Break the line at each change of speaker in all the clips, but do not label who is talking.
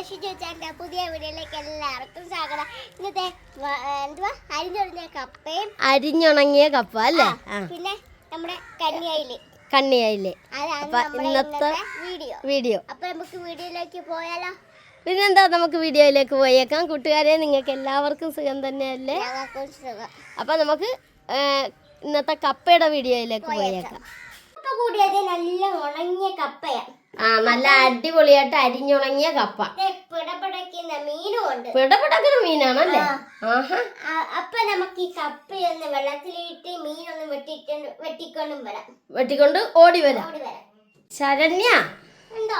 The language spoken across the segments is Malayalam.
പുതിയ വീഡിയോയിലേക്ക് എല്ലാവർക്കും സ്വാഗതം. ഇന്നത്തെ എന്തുവാ
അരിഞ്ഞുണങ്ങിയ കപ്പ അല്ലേ?
പിന്നെ നമ്മുടെ
കണ്ണിയായില്ലേ
അപ്പൊ
ഇന്നത്തെ വീഡിയോ.
അപ്പൊ നമുക്ക് വീഡിയോയിലേക്ക് പോയാലോ?
പിന്നെന്താ, നമുക്ക് വീഡിയോയിലേക്ക് പോയേക്കാം. കൂട്ടുകാരെ, നിങ്ങൾക്ക് എല്ലാവർക്കും സുഖം തന്നെയല്ലേ? അപ്പൊ നമുക്ക് ഇന്നത്തെ കപ്പയുടെ വീഡിയോയിലേക്ക് പോയേക്കാം.
കപ്പ കൂടിയത് നല്ല ഉണങ്ങിയ കപ്പയാണ്.
നല്ല അടിപൊളിയായിട്ട് അരിഞ്ഞുണങ്ങിയ കപ്പ. പിടപിടക്കുന്ന മീനാണല്ലേ?
അപ്പൊ നമുക്ക് ഈ കപ്പയൊന്ന് വെള്ളത്തിലിട്ട് മീനൊന്ന്
വെട്ടിക്കൊണ്ട് ഓടി വരാം. ശരണ്യ,
എന്തോ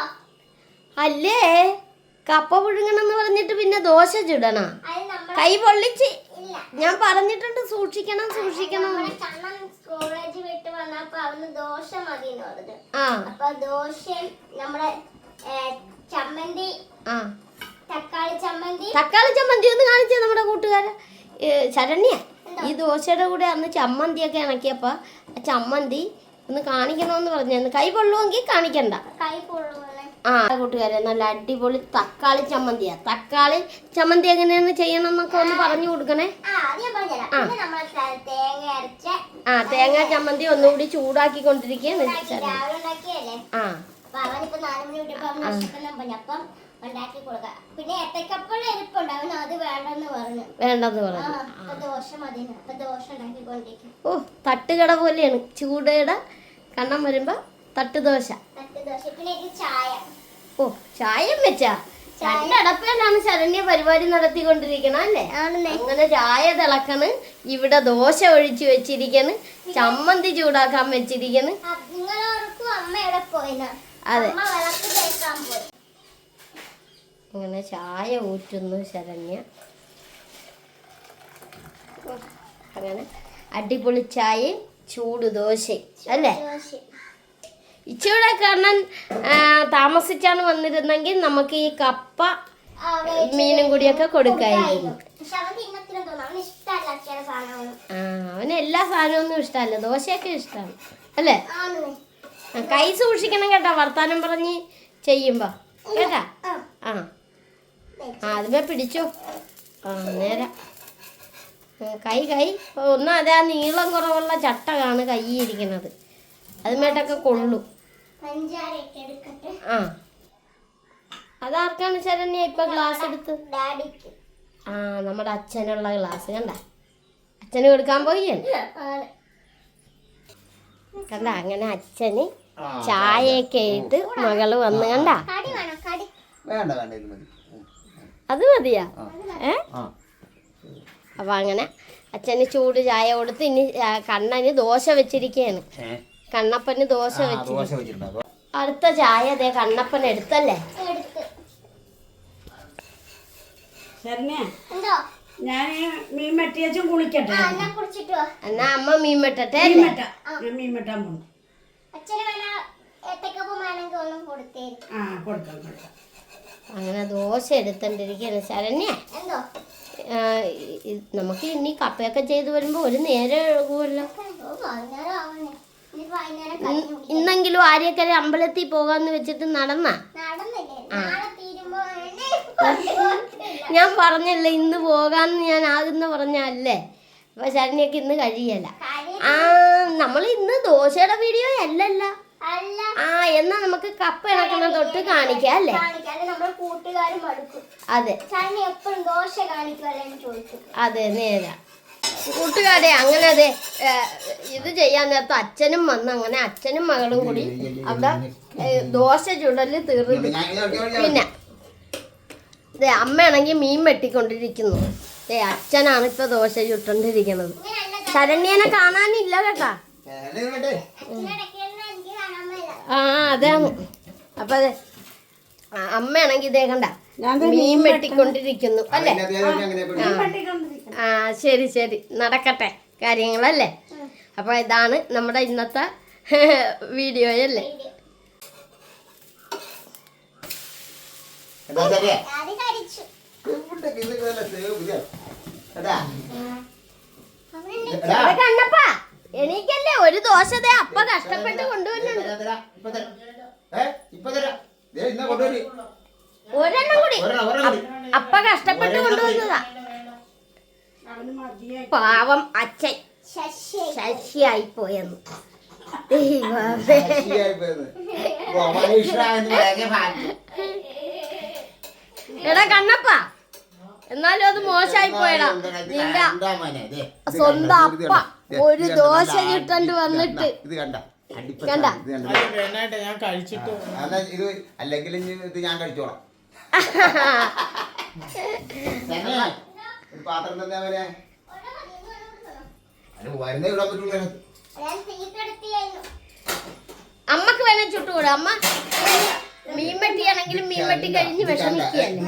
അല്ലേ കപ്പ പുഴുങ്ങണമെന്ന് പറഞ്ഞിട്ട് പിന്നെ ദോശ ചുടണം? കൈ പൊള്ളിച്ച് ഞാൻ പറഞ്ഞിട്ടുണ്ട്, സൂക്ഷിക്കണം.
കോളേജ് വിട്ട് വന്നപ്പോ അവന് ദോശ മതി എന്ന് പറഞ്ഞു. അപ്പൊ ദോശ നമ്മുടെ ചമ്മന്തി, തക്കാളി
ചമ്മന്തി ഒന്ന് കാണിച്ചേ നമ്മുടെ കൂട്ടുകാരെ. ശരണ്യ, ഈ ദോശയുടെ കൂടെ അന്ന് ചമ്മന്തിയൊക്കെ ഇണക്കിയപ്പോ ചമ്മന്തി ഒന്ന് കാണിക്കണമെന്ന് പറഞ്ഞു. കൈ പൊള്ളുമെങ്കിൽ കാണിക്കണ്ട. കൂട്ടുകാരെ, നല്ല അടിപൊളി തക്കാളി ചമ്മന്തിയാ. തക്കാളി ചമ്മന്തി എങ്ങനെയാണ് ചെയ്യണം എന്നൊക്കെ ഒന്ന് പറഞ്ഞു കൊടുക്കണേ. തേങ്ങ ചമ്മന്തി ഒന്നുകൂടി ചൂടാക്കിക്കൊണ്ടിരിക്കുകയാണ്. വേണ്ടെന്ന് പറഞ്ഞു. ഓ, തട്ടുകട പോലെയാണ്. ചൂടയുടെ കണ്ണം വരുമ്പോ തട്ടുദോശ. ഓ, ചായം വെച്ചാ രണ്ടടപ്പേലാണ് ശരണ്യ പരിപാടി നടത്തിക്കൊണ്ടിരിക്കണം അല്ലേ? അങ്ങനെ ചായ തിളക്കണ്, ഇവിടെ ദോശ ഒഴിച്ചു വെച്ചിരിക്കണ്, ചമ്മന്തി ചൂടാക്കാൻ വെച്ചിരിക്കണ്. അതെ, അങ്ങനെ ചായ ഊറ്റുന്നു ശരണ്യ. അങ്ങനെ അടിപൊളി ചായയും ചൂട് ദോശയും അല്ലേ? ഇച്ചിവിടെ കാരണം താമസിച്ചാണ് വന്നിരുന്നെങ്കിൽ നമുക്ക് ഈ കപ്പ മീനും കൂടിയൊക്കെ കൊടുക്കായിരുന്നു. അവന് എല്ലാ സാധനമൊന്നും ഇഷ്ടമല്ല, ദോശയൊക്കെ ഇഷ്ടമാണ് അല്ലേ? കൈ സൂക്ഷിക്കണം കേട്ടാ, വർത്താനം പറഞ്ഞ് ചെയ്യുമ്പോ കേട്ടാ. ആദ്യമേ പിടിച്ചോ. നേരെ കൈ ഒന്നും അതെ, നീളം കുറവുള്ള ചട്ടകാണ് കൈ ഇരിക്കണത്, അതുമായിട്ടൊക്കെ കൊള്ളു. അതാർക്കാണ് ശരണ്യ ഇപ്പൊ ഗ്ലാസ് എടുത്ത്? നമ്മുടെ അച്ഛനുള്ള ഗ്ലാസ് കണ്ട, അച്ഛന് കൊടുക്കാൻ പോയാണ് കണ്ട. അങ്ങനെ അച്ഛന് ചായയൊക്കെ ഇട്ട് മകള് വന്ന് കണ്ട. അത് മതിയാ? അപ്പൊ അങ്ങനെ അച്ഛന് ചൂട് ചായ കൊടുത്ത് ഇനി കണ്ണന് ദോശ വെച്ചിരിക്കയാണ്. കണ്ണപ്പന് ദോശ വെച്ചിട്ടുണ്ട്. അടുത്ത ചായ അതെ കണ്ണപ്പൻ എടുത്തല്ലേ?
ഞാൻ മീൻ വെട്ടിയച്ചും കുളിക്കട്ടെ.
എന്നാ അമ്മ മീൻ വെട്ടട്ടെ.
മീൻ വെട്ടാൻ പോകുന്നു.
അങ്ങനെ ദോശ എടുത്തോണ്ടിരിക്കുകയാണ് ശരണ്യ. നമുക്ക് ഇനി കപ്പയൊക്കെ ചെയ്ത് വരുമ്പോ ഒരു നേരം എഴുകുമല്ലോ. ഇന്നെങ്കിലും ആര്യക്കര അമ്പലത്തിൽ പോകാന്ന് വെച്ചിട്ട് നടന്ന? ഞാൻ പറഞ്ഞല്ലേ ഇന്ന് പോകാന്ന്, ഞാൻ ആകുന്ന പറഞ്ഞല്ലേ. അപ്പൊ ശരണ്യൊക്കെ ഇന്ന് കഴിയല്ല. നമ്മൾ ഇന്ന് ദോശയുടെ വീഡിയോ അല്ലല്ല. എന്നാ നമുക്ക് കപ്പ ഇണക്കുന്ന തൊട്ട് കാണിക്കാം അല്ലേ? അതെ, നേരാ കൂട്ടുകാരെ. അങ്ങനെ അതെ ഇത് ചെയ്യാൻ നേരത്തെ അച്ഛനും വന്ന്, അങ്ങനെ അച്ഛനും മകളും കൂടി അവിടെ ദോശ ചുടല് തീർന്നു. പിന്നെ അമ്മയാണെങ്കിൽ മീൻ വെട്ടിക്കൊണ്ടിരിക്കുന്നു. അച്ഛനാണ് ഇപ്പൊ ദോശ ചുട്ടോണ്ടിരിക്കുന്നത്. ശരണ്യനെ കാണാനില്ല കേട്ടാ. അതാണ്. അപ്പൊ അതെ അമ്മയാണെങ്കിൽ ഇതേ കണ്ട മീൻ വെട്ടിക്കൊണ്ടിരിക്കുന്നു അല്ലേ? ശരി, നടക്കട്ടെ കാര്യങ്ങളല്ലേ? അപ്പൊ ഇതാണ് നമ്മുടെ ഇന്നത്തെ വീഡിയോ അല്ലേ? കണ്ണപ്പ എനിക്കല്ലേ ഒരു ദോശ അപ്പ കഷ്ടപ്പെട്ട് കൊണ്ടുവരുന്നുണ്ട്. ഒരെണ്ണം കൂടി കൂടി അപ്പ കഷ്ടപ്പെട്ട് കൊണ്ടുവന്നതാ.
അവന് മതിയായി.
പാവം അച്ഛൻ ശശിയായി പോയെന്ന്. ദൈവമേ. എടാ കണ്ണപ്പ, എന്നാലും അത് മോശമായി പോയടാ. നിന്റെ സ്വന്തം അപ്പ ഒരു ദോശ ചുട്ടണ്ട് വന്നിട്ട് കണ്ട.
ഞാൻ കഴിച്ചിട്ട്
ഇത് അല്ലെങ്കിൽ ഇത് ഞാൻ കഴിച്ചോളാം. പാത്രം തന്നെ അവനെ വരുന്നേ ഇടാൻ പറ്റൂല.
അമ്മക്ക് വേണേ ചുട്ടുകൂടെ. അമ്മ മീൻവെട്ടിയാണെങ്കിലും മീൻവെട്ടി കഴിഞ്ഞ് വിഷമിക്കുകയല്ലേ.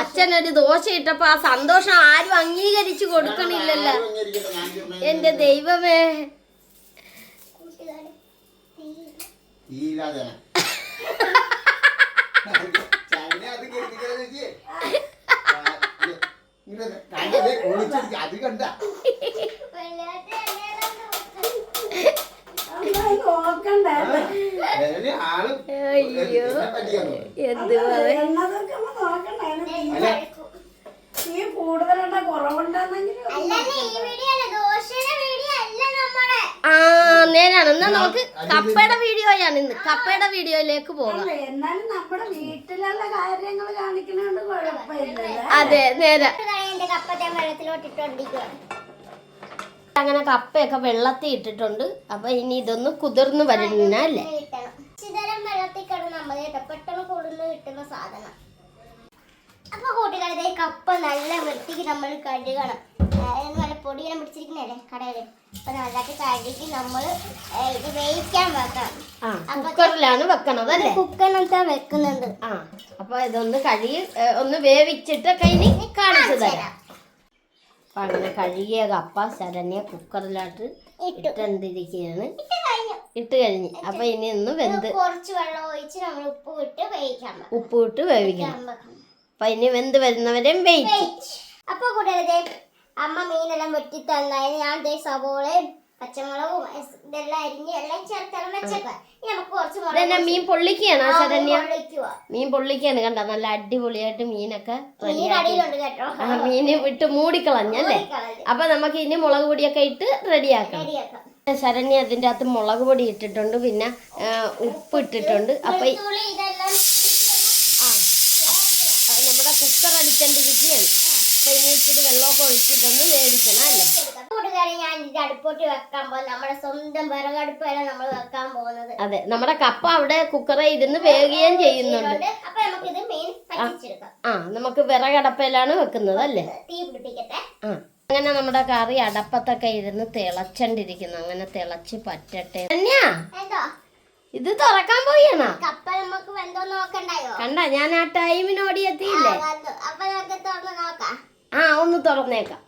അച്ഛനൊരു ദോശ ഇട്ടപ്പോ ആ സന്തോഷം ആരും അംഗീകരിച്ചു കൊടുക്കണില്ലല്ലോ. എന്റെ ദൈവമേ.
അത് കണ്ട
നോക്കണ്ടേ
ആള്
അയ്യോ എന്ത് പറയാ.
ഈ കൂടുതലുണ്ട കുറവുണ്ടെന്നെങ്കിലും
ആ നേരാണ്. എന്നാ നമുക്ക് കപ്പയുടെ വീഡിയോയാണ് ഇന്ന്. കപ്പയുടെ വീഡിയോയിലേക്ക് പോകാം.
എന്നാലും നമ്മുടെ വീട്ടിലുള്ള കാര്യങ്ങൾ കാണിക്കുന്നതുകൊണ്ട് കുഴപ്പമില്ല.
അതെ നേരെ.
കപ്പത്തെ വെള്ളത്തിലോട്ടിട്ടോണ്ടിരിക്കുക.
അങ്ങനെ കപ്പയൊക്കെ വെള്ളത്തിൽ ഇട്ടിട്ടുണ്ട്. അപ്പൊ ഇനി ഇതൊന്ന് കുതിർന്ന് വരുന്നല്ലേ.
ചിതരം വെള്ളത്തിൽ കിടന്ന് നമ്മൾ പെട്ടെന്ന് കൊടുന്ന് കിട്ടുന്ന സാധനം. അപ്പൊ കൂട്ടുകാരെ കപ്പ നല്ല വൃത്തിക്ക് നമ്മൾ കഴുകണം. നല്ല പൊടിയെല്ലാം പിടിച്ചിരിക്കുന്നല്ലേ കടയില്. അപ്പൊ നല്ലതായിട്ട് കഴുകി നമ്മൾ ഇത് വേവിക്കാൻ വെക്കണം.
കുക്കറിലാണ് വെക്കണത് അല്ലേ?
കുക്കറിനകത്താ വെക്കുന്നുണ്ട്.
ആ അപ്പൊ ഇതൊന്ന് കഴുകി ഒന്ന് വേവിച്ചിട്ട് കഴിഞ്ഞ് കാണിച്ചു തരാം. അപ്പൊ അങ്ങനെ കഴുകിയ കപ്പ ശരണ്യ കുക്കറിലോട്ട് ഇട്ടിരിക്കുകയാണ്. ഇട്ട് കഴിഞ്ഞ് അപ്പൊ ഇനി ഒന്ന് വെന്ത്
കുറച്ച് വെള്ളം ഒഴിച്ച് നമ്മൾ ഉപ്പ് ഇട്ട് വേവിക്കാൻ
ഉപ്പ് ഇട്ട് വേവിക്കണം. അപ്പൊ ഇനി വെന്ത് വരുന്നവരെയും വേവിച്ചു.
അപ്പൊ കൂട്ടുകാരെ അമ്മ മീനെല്ലാം വെട്ടി തന്നായിരുന്നു. ഞാൻ സവോളയും പച്ചമുളകും ഇതെല്ലാം അരിഞ്ഞ് എല്ലാം ചേർത്തെല്ലാം വെച്ചേക്കാം. ഇനി നമുക്ക് കുറച്ച്
മീൻ പൊള്ളിക്കുകയാണ് ശരണ്യ.
പൊള്ളിക്കുക.
മീൻ പൊള്ളിക്കാണ് കണ്ട. നല്ല അടിപൊളിയായിട്ട് മീനൊക്കെ
കടിയിലുണ്ട് കേട്ടോ.
മീന് ഇട്ട് മൂടിക്കളഞ്ഞല്ലേ. അപ്പൊ നമുക്ക് ഇനി മുളക് പൊടിയൊക്കെ ഇട്ട് റെഡിയാക്കാം. ശരണ്യ അതിൻ്റെ അകത്ത് മുളക് പൊടി ഇട്ടിട്ടുണ്ട്, പിന്നെ ഉപ്പ് ഇട്ടിട്ടുണ്ട്. അപ്പൊ നമ്മുടെ കുക്കർ അടിച്ചോണ്ടിരിക്കുകയാണ്. അപ്പൊ ഇനി ഇച്ചിരി വെള്ളമൊക്കെ ഒഴിച്ചിട്ടൊന്ന് വേവിക്കണം അല്ലേ.
കൂട്ടുകാരെ ഞാൻ ഇതിന്റെ അടുപ്പോട്ട് വെക്കാൻ പോകുന്നത് നമ്മുടെ സ്വന്തം വിറകടുപ്പല്ല നമ്മൾ വെക്കാൻ പോകുന്നത്.
അതെ, നമ്മുടെ കപ്പ അവിടെ കുക്കറെ ഇരുന്ന് വേകുകയും ചെയ്യുന്നുണ്ട്.
അപ്പൊ നമുക്ക് ഇത് മീൻ പറ്റിച്ചെടുക്കാം.
നമുക്ക് വിറകടപ്പയിലാണ് വെക്കുന്നത് അല്ലേ.
തീ പിടിപ്പിക്കട്ടെ.
അങ്ങനെ നമ്മുടെ കറി അടപ്പത്തൊക്കെ ഇരുന്ന് തിളച്ചണ്ടിരിക്കുന്നു. അങ്ങനെ തിളച്ച് പറ്റട്ടെ.
എന്തോ
ഇത് തുറക്കാൻ പോയാണ്.
കപ്പ നമുക്ക് വെന്തോ നോക്കണ്ടായോ?
കണ്ട, ഞാൻ ആ ടൈമിനോടി എത്തിയില്ലേ.
അപ്പൊ നമുക്ക് തുറന്ന് നോക്കാം.
ഒന്ന് തുറന്നേക്കാം.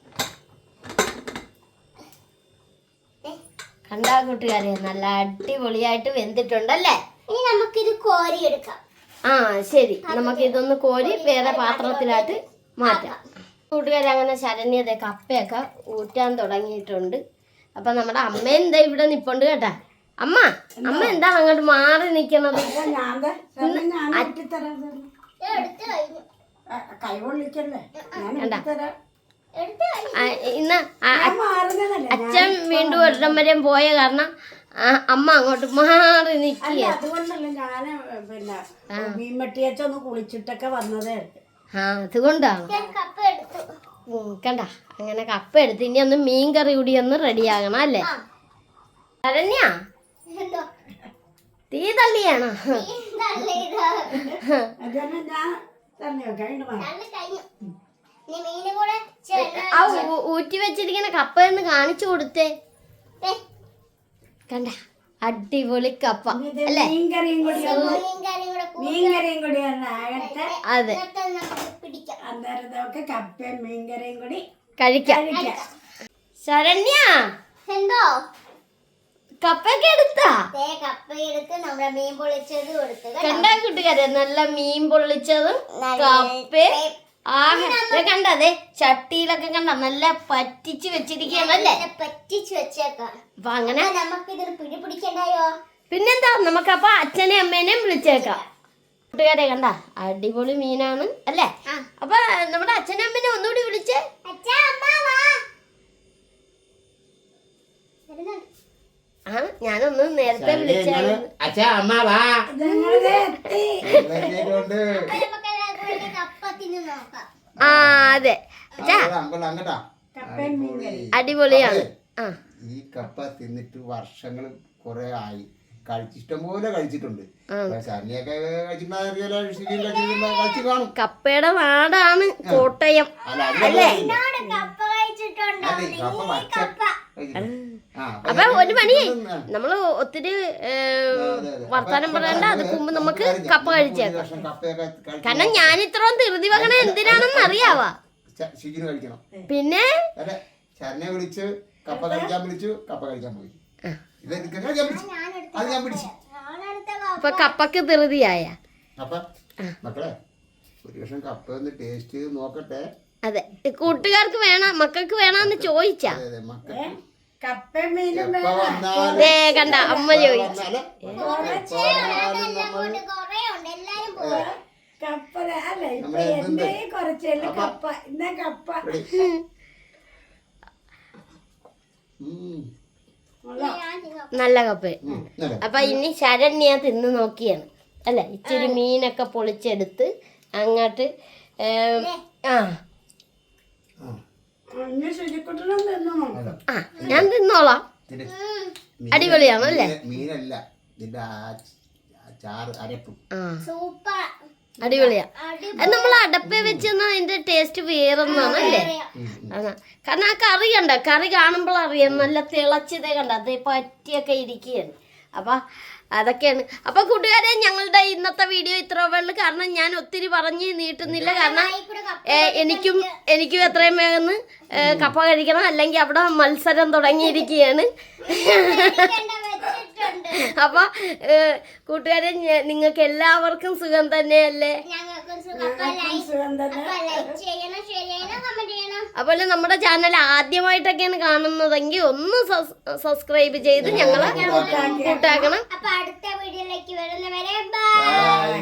കണ്ടാ കൂട്ടുകാരെ, നല്ല അടിപൊളിയായിട്ട് വെന്തിട്ടുണ്ടല്ലേ.
ഇനി നമുക്കിത് കോരി എടുക്കാം.
ശരി, നമുക്ക് ഇതൊന്ന് കോരി വേറെ പാത്രത്തിലായിട്ട് മാറ്റാം. കൂട്ടുകാരെ, അങ്ങനെ ശരണ്യത കപ്പയൊക്കെ ഊറ്റാൻ തുടങ്ങിയിട്ടുണ്ട്. അപ്പൊ നമ്മുടെ അമ്മ എന്താ ഇവിടെ നിപ്പുണ്ട് കേട്ടാ. അമ്മ എന്താ അങ്ങോട്ട് മാറി നിക്കണത്? ഇന്ന് അച്ഛൻ വീണ്ടും ഒരിടം വരെ പോയ കാരണം അമ്മ അങ്ങോട്ട് മാറി നിക്കുക.
അതുകൊണ്ടല്ല ഞാന് പിന്നെ മീൻവെട്ടിയച്ചൊന്ന് കുളിച്ചിട്ടൊക്കെ വന്നതേ.
അതുകൊണ്ടാണ്. കണ്ട, അങ്ങനെ കപ്പ എടുത്ത് ഇനി ഒന്ന് മീൻ കറി കൂടി ഒന്ന് റെഡിയാകണം അല്ലേ. ശരണ്യ, തീ തള്ളിയാണോ? ഊറ്റി വെച്ചിരിക്കുന്ന കപ്പ എന്ന് കാണിച്ചു കൊടുത്തേ. കണ്ട, അടിപൊളി കപ്പ അല്ലേ. അതെ,
കപ്പയും മീൻകറിയും കൂടി
കഴിക്കാം. ശരണ്യ,
എന്തോ
കപ്പൊക്കെ എടുത്താ?
കപ്പയെടുത്ത് നമ്മുടെ മീൻ പൊള്ളിച്ചത് കൊടുത്ത്.
കണ്ടാ കൂട്ടുകാരെ, നല്ല മീൻ പൊള്ളിച്ചതും കപ്പയും. കണ്ടതേ ചട്ടിയിലൊക്കെ കണ്ട നല്ല പറ്റിച്ച് വെച്ചിരിക്കുകയാണല്ലേ.
പറ്റിച്ച് വെച്ചേക്കാം.
അപ്പൊ അങ്ങനെ
നമുക്ക് ഇതിന് പിടി പിടിക്കണ്ടായോ?
പിന്നെന്താ, നമുക്കപ്പൊ അച്ഛനെയും അമ്മേനെയും വിളിച്ചേക്കാം. കൂട്ടുകാരെ കണ്ട അടിപൊളി മീനാണ് അല്ലേ? അപ്പൊ നമ്മുടെ അച്ഛനും അമ്മനെ ഒന്നുകൂടി വിളിച്ചേ. ആ ഞാനൊന്ന് നേരത്തെ വിളിച്ചായിരുന്നു.
അച്ഛാ അമ്മ വാ.
കൊണ്ട്
ആ അതെ അച്ഛാ
അങ്ങട്ടാ
അടിപൊളിയാണ്. ആ
ഈ കപ്പ തിന്നിട്ട് വർഷങ്ങൾ കുറെ ആയി. ഇഷ്ടംപോലെ കഴിച്ചിട്ടുണ്ട്. ശരണിയൊക്കെ കഴിച്ചു കാണും.
കപ്പയുടെ നാടാണ് കോട്ടയം അല്ലേ? അപ്പൊ ഒരു പണി നമ്മള് ഒത്തിരി വർത്താനം പറയണ്ട. അത് മുമ്പ് നമുക്ക് കപ്പ കഴിച്ചേക്കാം. കാരണം ഞാൻ ഇത്രയും ധൃതി വകണ എന്തിനാണെന്ന് അറിയാവാ. പിന്നെ
ശരണ്യെ വിളിച്ച് കപ്പ കഴിക്കാൻ വിളിച്ചു, കപ്പ കഴിക്കാൻ പോയി. അത് ഞാൻ പിടിച്ചു.
അപ്പൊ കപ്പക്ക് ധൃതിയായ.
അപ്പൊ മക്കളെ ഒരു വർഷം കപ്പ ഒന്ന് ടേസ്റ്റ് ചെയ്ത് നോക്കട്ടെ.
അതെ കൂട്ടുകാർക്ക് വേണം, മക്കൾക്ക് വേണമെന്ന് ചോദിച്ചാ.
കപ്പയും മീനും
കണ്ട അമ്മ ചോദിച്ചു.
കപ്പ അല്ലേ ഇപ്പൊ എന്റെ കുറച്ചല്ലേ കപ്പ. ഇന്ന കപ്പ
നല്ല കപ്പ. അപ്പൊ ഇനി ശരണ്യ തിന്ന് നോക്കിയാണ് അല്ലെ? ഇച്ചിരി മീനൊക്കെ പൊളിച്ചെടുത്ത് അങ്ങോട്ട് ആ ഞാൻ തിന്നോളാം. അടിപൊളിയാണ് അല്ലേ?
മീനല്ല ഇതിന്റെ ചാറ് അരപ്പ്
അടിപൊളിയാ. അത് നമ്മൾ അടപ്പേ വെച്ചെന്നാ അതിന്റെ ടേസ്റ്റ് വേറൊന്നാണ് അല്ലേ? കാരണം ആ കറി കണ്ട, കറി കാണുമ്പോൾ അറിയാം നല്ല തിളച്ചതേ കണ്ട, അത് പറ്റിയൊക്കെ ഇരിക്കുകയാണ്. അപ്പൊ അതൊക്കെയാണ്. അപ്പൊ കൂട്ടുകാരെ ഞങ്ങളുടെ ഇന്നത്തെ വീഡിയോ ഇത്ര ഉള്ളൂ. കാരണം ഞാൻ ഒത്തിരി പറഞ്ഞ് നീട്ടുന്നില്ല. കാരണം എനിക്കും എത്രയും വേഗം കപ്പ കഴിക്കണം, അല്ലെങ്കിൽ അവിടെ മത്സരം തുടങ്ങിയിരിക്കുകയാണ്. അപ്പൊ കൂട്ടുകാരെ നിങ്ങൾക്ക് എല്ലാവർക്കും സുഖം തന്നെയല്ലേ? അതുപോലെ നമ്മുടെ ചാനൽ ആദ്യമായിട്ടൊക്കെയാണ് കാണുന്നതെങ്കിൽ ഒന്ന് സബ്സ്ക്രൈബ് ചെയ്ത് ഞങ്ങളെ കൂട്ടാക്കണം.
അപ്പൊ അടുത്ത വീഡിയോയിലേക്ക് വരുന്നവരെ ബൈ.